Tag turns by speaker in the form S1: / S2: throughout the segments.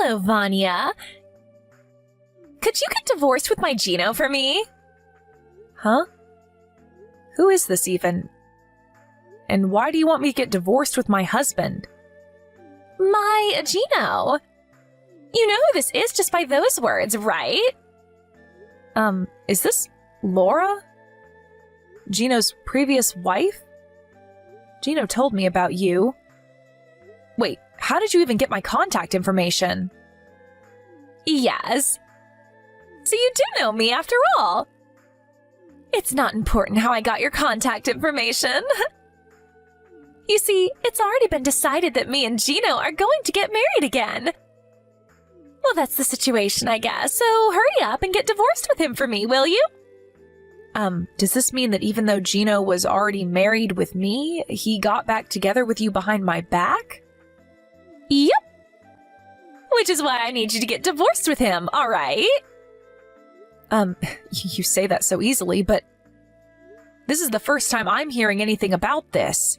S1: Hello, Vanya. Could you get divorced with my Gino for me?
S2: Huh? Who is this even? And why do you want me to get divorced with my husband?
S1: My Gino. You know who this is just by those words, right?
S2: Is this Laura? Gino's previous wife? Gino told me about you. Wait, how did you even get my contact information?
S1: Yes. So you do know me after all. It's not important how I got your contact information. You see, it's already been decided that me and Gino are going to get married again. Well, that's the situation, I guess, so hurry up and get divorced with him for me, will you?
S2: Does this mean that even though Gino was already married with me, he got back together with you behind my back?
S1: Yep. Which is why I need you to get divorced with him, all right?
S2: You say that so easily, but this is the first time I'm hearing anything about this.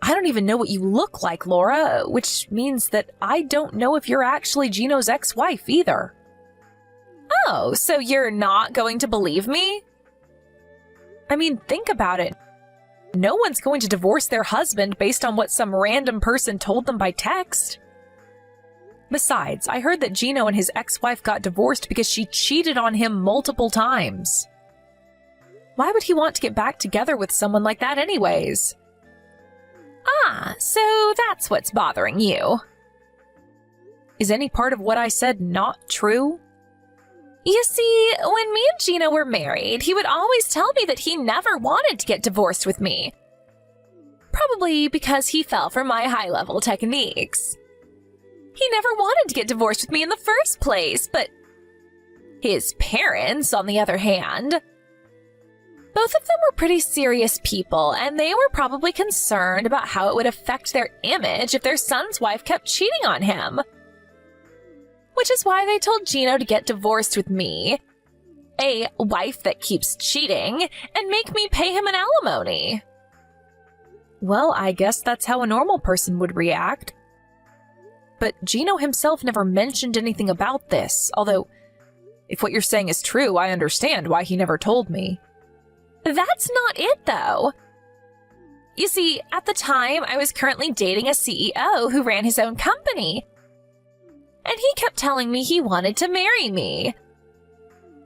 S2: I don't even know what you look like, Laura, which means that I don't know if you're actually Gino's ex-wife either.
S1: Oh, so you're not going to believe me?
S2: I mean, think about it. No one's going to divorce their husband based on what some random person told them by text. Besides, I heard that Gino and his ex-wife got divorced because she cheated on him multiple times. Why would he want to get back together with someone like that anyways?
S1: Ah, so that's what's bothering you.
S2: Is any part of what I said not true?
S1: You see, when me and Gino were married, he would always tell me that he never wanted to get divorced with me. Probably because he fell for my high-level techniques. He never wanted to get divorced with me in the first place, but his parents, on the other hand, both of them were pretty serious people, and they were probably concerned about how it would affect their image if their son's wife kept cheating on him. Which is why they told Gino to get divorced with me, a wife that keeps cheating, and make me pay him an alimony.
S2: Well, I guess that's how a normal person would react. But Gino himself never mentioned anything about this, although, if what you're saying is true, I understand why he never told me.
S1: That's not it, though. You see, at the time, I was currently dating a CEO who ran his own company. And he kept telling me he wanted to marry me.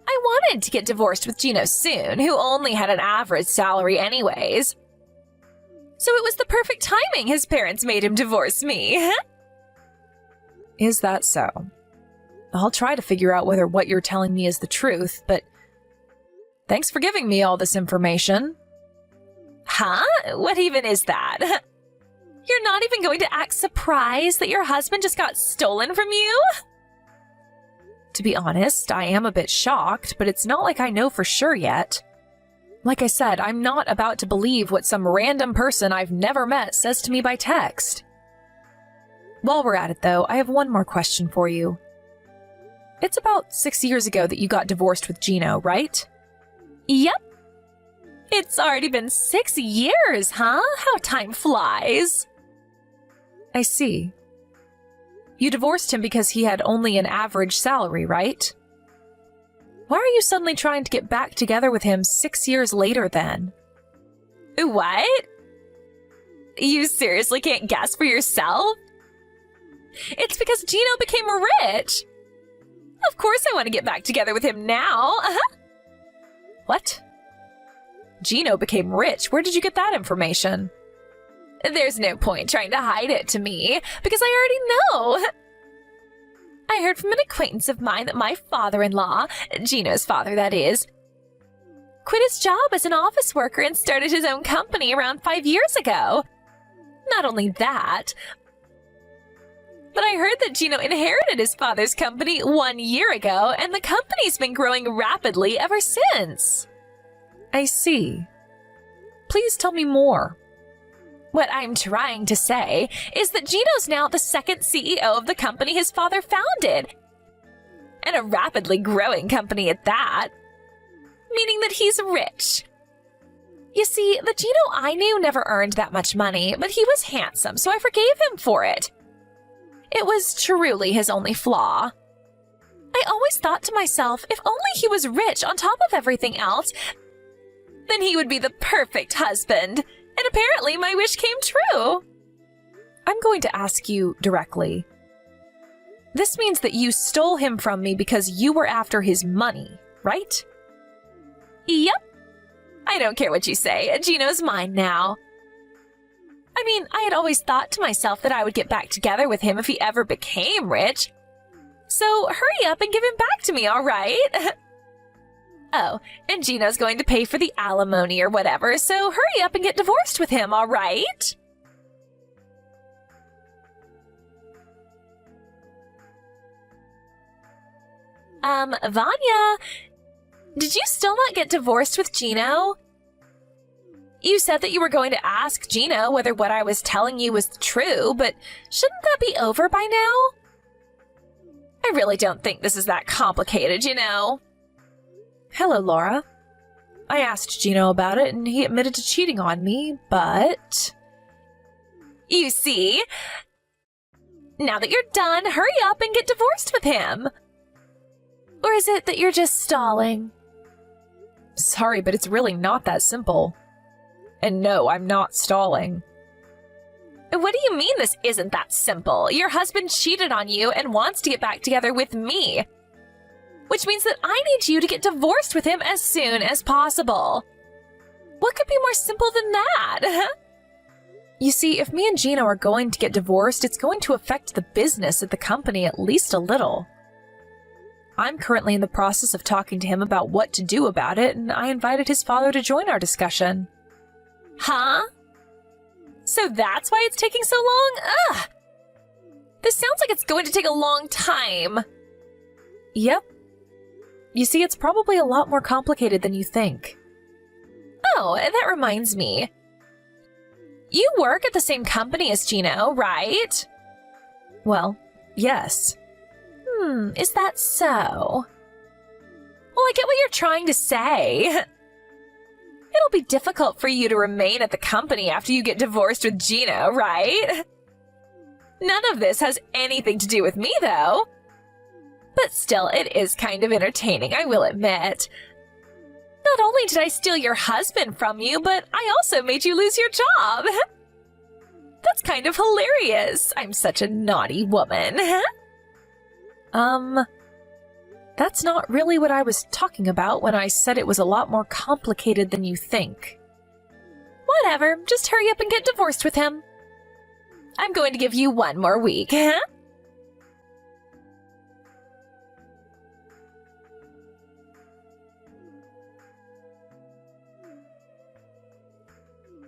S1: I wanted to get divorced with Gino soon, who only had an average salary anyways. So it was the perfect timing his parents made him divorce me.
S2: Is that so? I'll try to figure out whether what you're telling me is the truth, but thanks for giving me all this information.
S1: Huh? What even is that? You're not even going to act surprised that your husband just got stolen from you?
S2: To be honest, I am a bit shocked, but it's not like I know for sure yet. Like I said, I'm not about to believe what some random person I've never met says to me by text. While we're at it, though, I have one more question for you. It's about 6 years ago that you got divorced with Gino, right?
S1: Yep. It's already been 6 years, huh? How time flies.
S2: I see. You divorced him because he had only an average salary, right? Why are you suddenly trying to get back together with him 6 years later then?
S1: What? You seriously can't guess for yourself? It's because Gino became rich. Of course I want to get back together with him now.
S2: What? Gino became rich? Where did you get that information?
S1: There's no point trying to hide it to me, because I already know. I heard from an acquaintance of mine that my father-in-law, Gino's father that is, quit his job as an office worker and started his own company around 5 years ago. Not only that, but I heard that Gino inherited his father's company 1 year ago, and the company's been growing rapidly ever since.
S2: I see. Please tell me more.
S1: What I'm trying to say is that Gino's now the second CEO of the company his father founded, and a rapidly growing company at that, meaning that he's rich. You see, the Gino I knew never earned that much money, but he was handsome, so I forgave him for it. It was truly his only flaw. I always thought to myself, if only he was rich on top of everything else, then he would be the perfect husband. And apparently my wish came true.
S2: I'm going to ask you directly. This means that you stole him from me because you were after his money, right?
S1: Yep. I don't care what you say. Gino's mine now. I mean, I had always thought to myself that I would get back together with him if he ever became rich. So hurry up and give him back to me, all right? Oh, and Gino's going to pay for the alimony or whatever, so hurry up and get divorced with him, all right? Vanya, did you still not get divorced with Gino? You said that you were going to ask Gino whether what I was telling you was true, but shouldn't that be over by now? I really don't think this is that complicated, you know.
S2: Hello, Laura. I asked Gino about it, and he admitted to cheating on me, but...
S1: You see? Now that you're done, hurry up and get divorced with him. Or is it that you're just stalling?
S2: Sorry, but it's really not that simple. And no, I'm not stalling.
S1: What do you mean this isn't that simple? Your husband cheated on you and wants to get back together with me. Which means that I need you to get divorced with him as soon as possible. What could be more simple than that?
S2: You see, if me and Gino are going to get divorced, it's going to affect the business at the company at least a little. I'm currently in the process of talking to him about what to do about it, and I invited his father to join our discussion.
S1: Huh? So that's why it's taking so long? Ugh! This sounds like it's going to take a long time.
S2: Yep. You see, it's probably a lot more complicated than you think.
S1: Oh, that reminds me. You work at the same company as Gino, right?
S2: Well, yes.
S1: Is that so? Well, I get what you're trying to say. It'll be difficult for you to remain at the company after you get divorced with Gino, right? None of this has anything to do with me, though. But still, it is kind of entertaining, I will admit. Not only did I steal your husband from you, but I also made you lose your job. That's kind of hilarious. I'm such a naughty woman.
S2: That's not really what I was talking about when I said it was a lot more complicated than you think.
S1: Whatever, just hurry up and get divorced with him. I'm going to give you one more week, huh?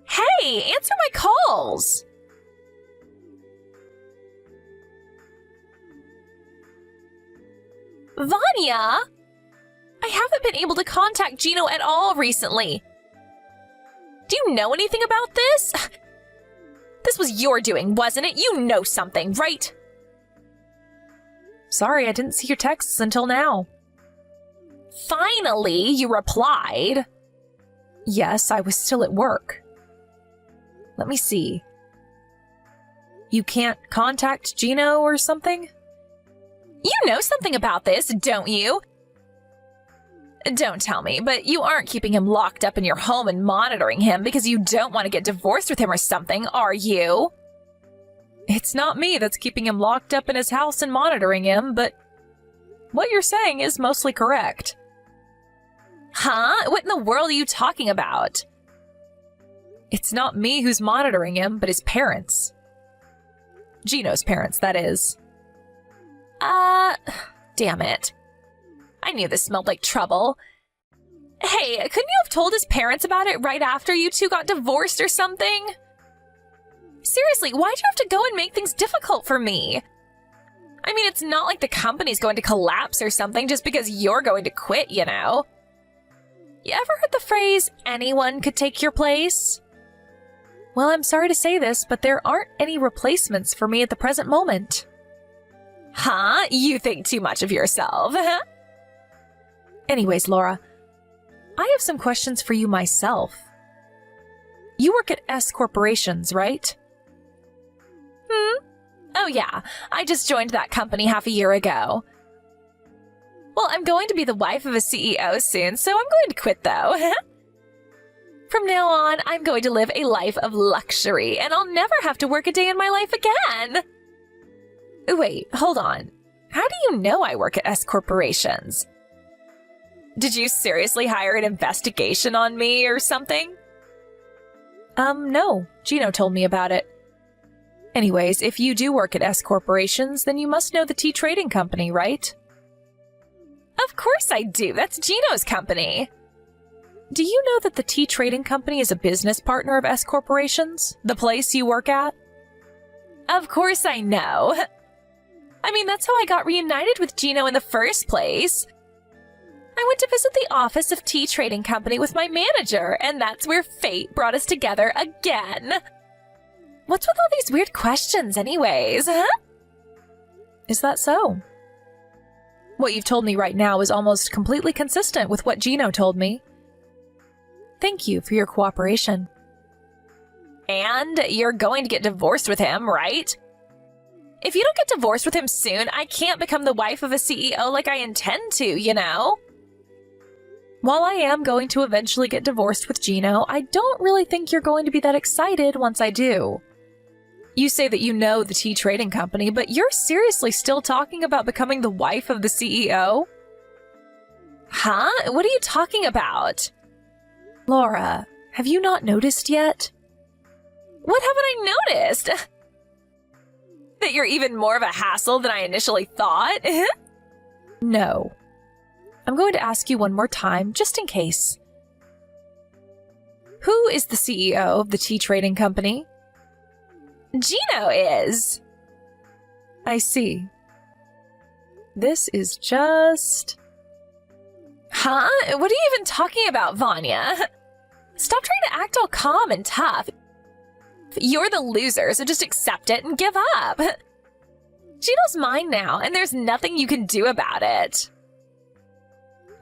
S1: Hey, answer my calls! Vanya! I haven't been able to contact Gino at all recently. Do you know anything about this? This was your doing, wasn't it? You know something, right?
S2: Sorry, I didn't see your texts until now.
S1: Finally, you replied.
S2: Yes, I was still at work. Let me see. You can't contact Gino or something?
S1: You know something about this, don't you? Don't tell me, but you aren't keeping him locked up in your home and monitoring him because you don't want to get divorced with him or something, are you?
S2: It's not me that's keeping him locked up in his house and monitoring him, but what you're saying is mostly correct.
S1: Huh? What in the world are you talking about?
S2: It's not me who's monitoring him, but his parents. Gino's parents, that is.
S1: Damn it. I knew this smelled like trouble. Hey, couldn't you have told his parents about it right after you two got divorced or something? Seriously, why'd you have to go and make things difficult for me? I mean, it's not like the company's going to collapse or something just because you're going to quit, you know? You ever heard the phrase, anyone could take your place?
S2: Well, I'm sorry to say this, but there aren't any replacements for me at the present moment.
S1: Huh? You think too much of yourself.
S2: Anyways, Laura, I have some questions for you myself. You work at S Corporations, right?
S1: Oh yeah, I just joined that company half a year ago. Well, I'm going to be the wife of a CEO soon, so I'm going to quit though. From now on, I'm going to live a life of luxury, and I'll never have to work a day in my life again. Wait, hold on. How do you know I work at S Corporations? Did you seriously hire an investigation on me or something? No. Gino told me about it. Anyways, if you do work at S Corporations, then you must know the tea trading company, right? Of course I do. That's Gino's company. Do you know that the tea trading company is a business partner of S Corporations, the place you work at? Of course I know. I mean, that's how I got reunited with Gino in the first place. I went to visit the office of Tea Trading Company with my manager, and that's where fate brought us together again. What's with all these weird questions anyways, huh? Is that so? What you've told me right now is almost completely consistent with what Gino told me. Thank you for your cooperation. And you're going to get divorced with him, right? If you don't get divorced with him soon, I can't become the wife of a CEO like I intend to, you know? While I am going to eventually get divorced with Gino, I don't really think you're going to be that excited once I do. You say that you know the tea trading company, but you're seriously still talking about becoming the wife of the CEO? Huh? What are you talking about? Laura, have you not noticed yet? What haven't I noticed? That you're even more of a hassle than I initially thought? No. I'm going to ask you one more time, just in case. Who is the CEO of the tea trading company? Gino is. I see. This is just... Huh? What are you even talking about, Vanya? Stop trying to act all calm and tough. You're the loser, so just accept it and give up. Gino's mine now, and there's nothing you can do about it.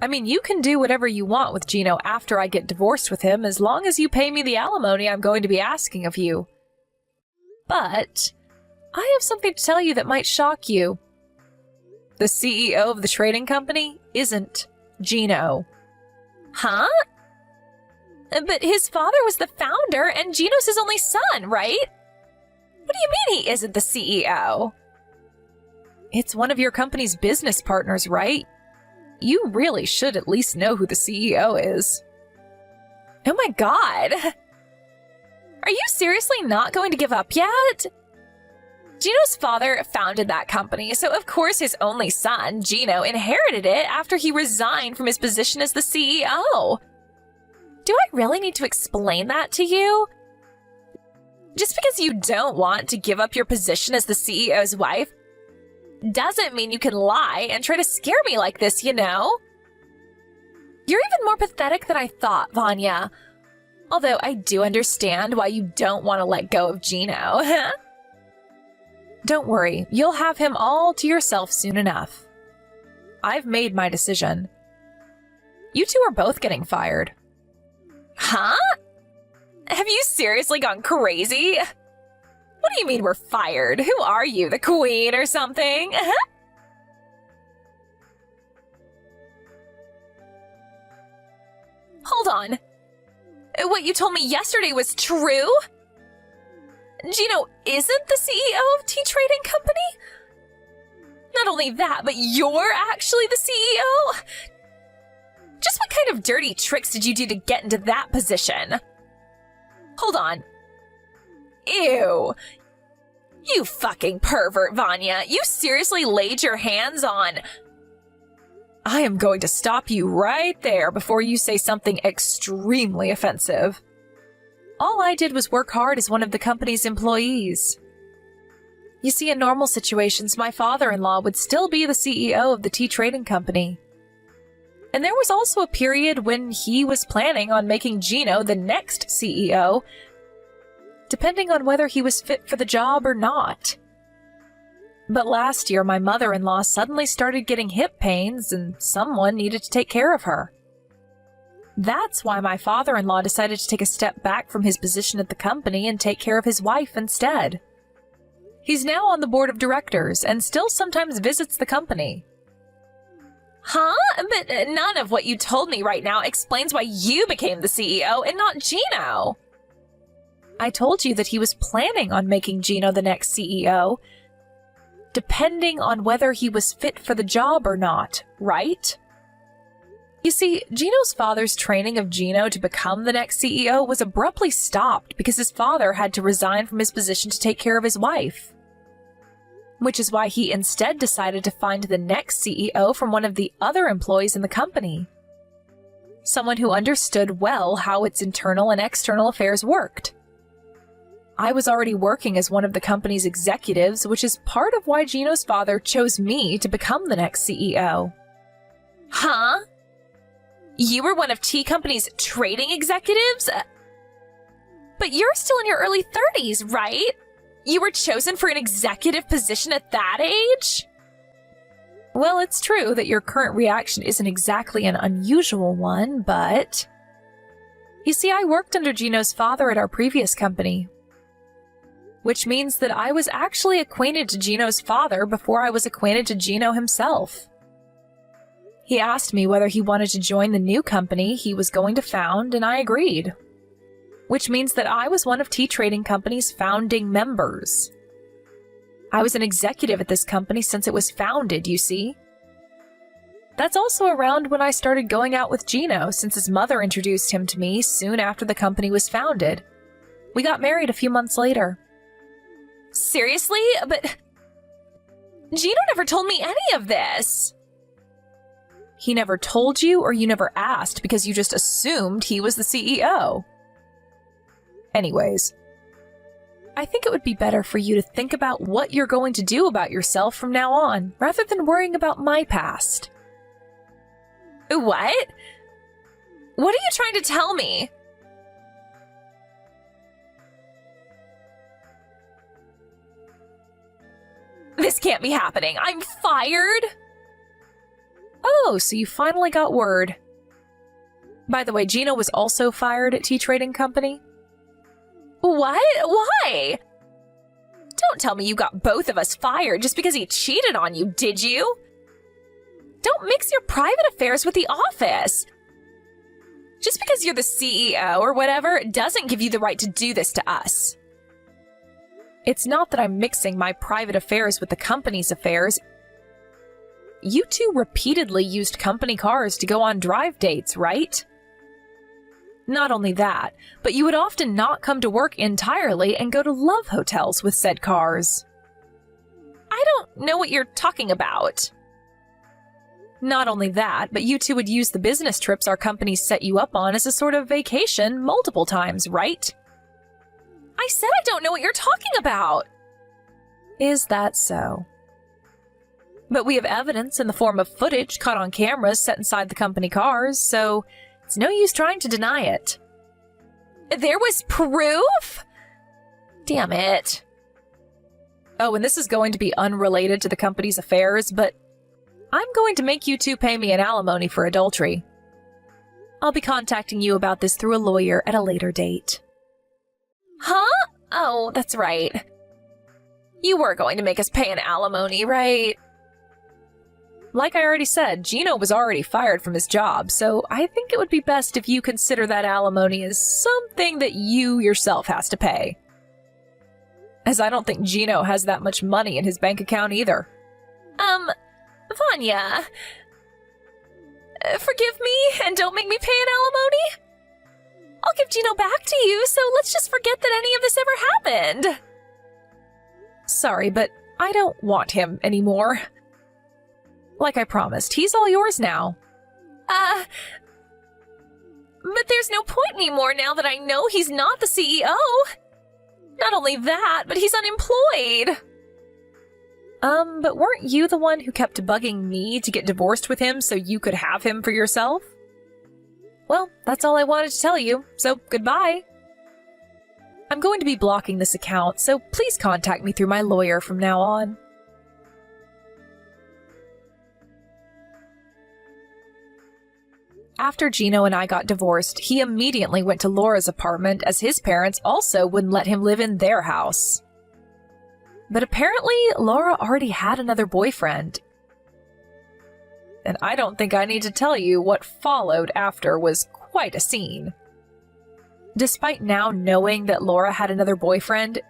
S1: I mean, you can do whatever you want with Gino after I get divorced with him, as long as you pay me the alimony I'm going to be asking of you. But I have something to tell you that might shock you. The CEO of the trading company isn't Gino. Huh? But his father was the founder, and Gino's his only son, right? What do you mean he isn't the CEO? It's one of your company's business partners, right? You really should at least know who the CEO is. Oh my god! Are you seriously not going to give up yet? Gino's father founded that company, so of course his only son, Gino, inherited it after he resigned from his position as the CEO. Do I really need to explain that to you? Just because you don't want to give up your position as the CEO's wife doesn't mean you can lie and try to scare me like this, you know? You're even more pathetic than I thought, Vanya. Although I do understand why you don't want to let go of Gino. Don't worry, you'll have him all to yourself soon enough. I've made my decision. You two are both getting fired. Huh? Have you seriously gone crazy? What do you mean we're fired? Who are you, the queen or something? Hold on. What you told me yesterday was true? Gino isn't the CEO of Tea Trading Company? Not only that, but you're actually the CEO? Just what kind of dirty tricks did you do to get into that position? Hold on. Ew. You fucking pervert, Vanya. You seriously laid your hands on... I am going to stop you right there before you say something extremely offensive. All I did was work hard as one of the company's employees. You see, in normal situations, my father-in-law would still be the CEO of the tea trading company. And there was also a period when he was planning on making Gino the next CEO, depending on whether he was fit for the job or not. But last year, my mother-in-law suddenly started getting hip pains, and someone needed to take care of her. That's why my father-in-law decided to take a step back from his position at the company and take care of his wife instead.
S2: He's now on the board of directors and still sometimes visits the company.
S1: Huh? But none of what you told me right now explains why you became the CEO and not Gino.
S2: I told you that he was planning on making Gino the next CEO, depending on whether he was fit for the job or not, right? You see, Gino's father's training of Gino to become the next CEO was abruptly stopped because his father had to resign from his position to take care of his wife. Which is why he instead decided to find the next CEO from one of the other employees in the company. Someone who understood well how its internal and external affairs worked. I was already working as one of the company's executives, which is part of why Gino's father chose me to become the next CEO.
S1: Huh? You were one of T Company's trading executives? But you're still in your early 30s, right? You were chosen for an executive position at that age?
S2: Well, it's true that your current reaction isn't exactly an unusual one, but... You see, I worked under Gino's father at our previous company, which means that I was actually acquainted to Gino's father before I was acquainted to Gino himself. He asked me whether he wanted to join the new company he was going to found, and I agreed. Which means that I was one of T Trading Company's founding members. I was an executive at this company since it was founded, you see. That's also around when I started going out with Gino, since his mother introduced him to me soon after the company was founded. We got married a few months later.
S1: Seriously? But Gino never told me any of this.
S2: He never told you, or you never asked because you just assumed he was the CEO. Anyways, I think it would be better for you to think about what you're going to do about yourself from now on, rather than worrying about my past.
S1: What? What are you trying to tell me? This can't be happening. I'm fired?
S2: Oh, so you finally got word. By the way, Gino was also fired at T Trading Company.
S1: What? Why? Don't tell me you got both of us fired just because he cheated on you, did you? Don't mix your private affairs with the office. Just because you're the CEO or whatever doesn't give you the right to do this to us.
S2: It's not that I'm mixing my private affairs with the company's affairs. You two repeatedly used company cars to go on drive dates, right? Not only that, but you would often not come to work entirely and go to love hotels with said cars.
S1: I don't know what you're talking about.
S2: Not only that, but you two would use the business trips our company set you up on as a sort of vacation multiple times, right?
S1: I said I don't know what you're talking about.
S2: Is that so? But we have evidence in the form of footage caught on cameras set inside the company cars, so it's no use trying to deny it.
S1: There was proof? Damn it.
S2: Oh, and this is going to be unrelated to the company's affairs, but I'm going to make you two pay me an alimony for adultery. I'll be contacting you about this through a lawyer at a later date.
S1: Huh? Oh, that's right. You were going to make us pay an alimony, right?
S2: Like I already said, Gino was already fired from his job, so I think it would be best if you consider that alimony as something that you yourself has to pay. As I don't think Gino has that much money in his bank account either.
S1: Vanya, forgive me and don't make me pay an alimony. I'll give Gino back to you, so let's just forget that any of this ever happened.
S2: Sorry, but I don't want him anymore. Like I promised, he's all yours now.
S1: But there's no point anymore now that I know he's not the CEO. Not only that, but he's unemployed.
S2: But weren't you the one who kept bugging me to get divorced with him so you could have him for yourself? Well, that's all I wanted to tell you, so goodbye. I'm going to be blocking this account, so please contact me through my lawyer from now on. After Gino and I got divorced, he immediately went to Laura's apartment as his parents also wouldn't let him live in their house. But apparently, Laura already had another boyfriend. And I don't think I need to tell you what followed after was quite a scene. Despite now knowing that Laura had another boyfriend,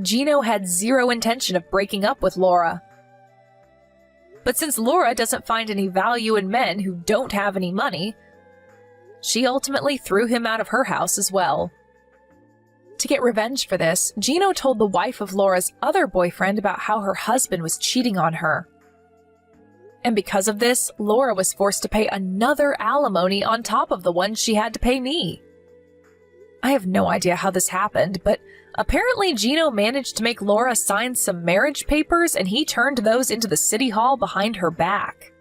S2: Gino had zero intention of breaking up with Laura. But since Laura doesn't find any value in men who don't have any money, she ultimately threw him out of her house as well. To get revenge for this, Gino told the wife of Laura's other boyfriend about how her husband was cheating on her. And because of this, Laura was forced to pay another alimony on top of the one she had to pay me. I have no idea how this happened, but apparently Gino managed to make Laura sign some marriage papers, and he turned those into the city hall behind her back.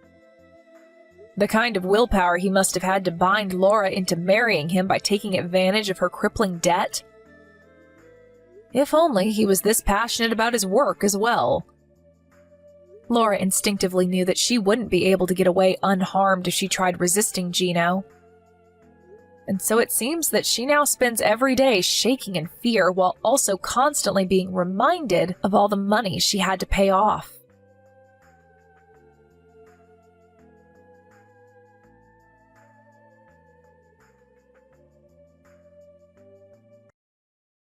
S2: The kind of willpower he must have had to bind Laura into marrying him by taking advantage of her crippling debt. If only he was this passionate about his work as well. Laura instinctively knew that she wouldn't be able to get away unharmed if she tried resisting Gino. And so it seems that she now spends every day shaking in fear while also constantly being reminded of all the money she had to pay off.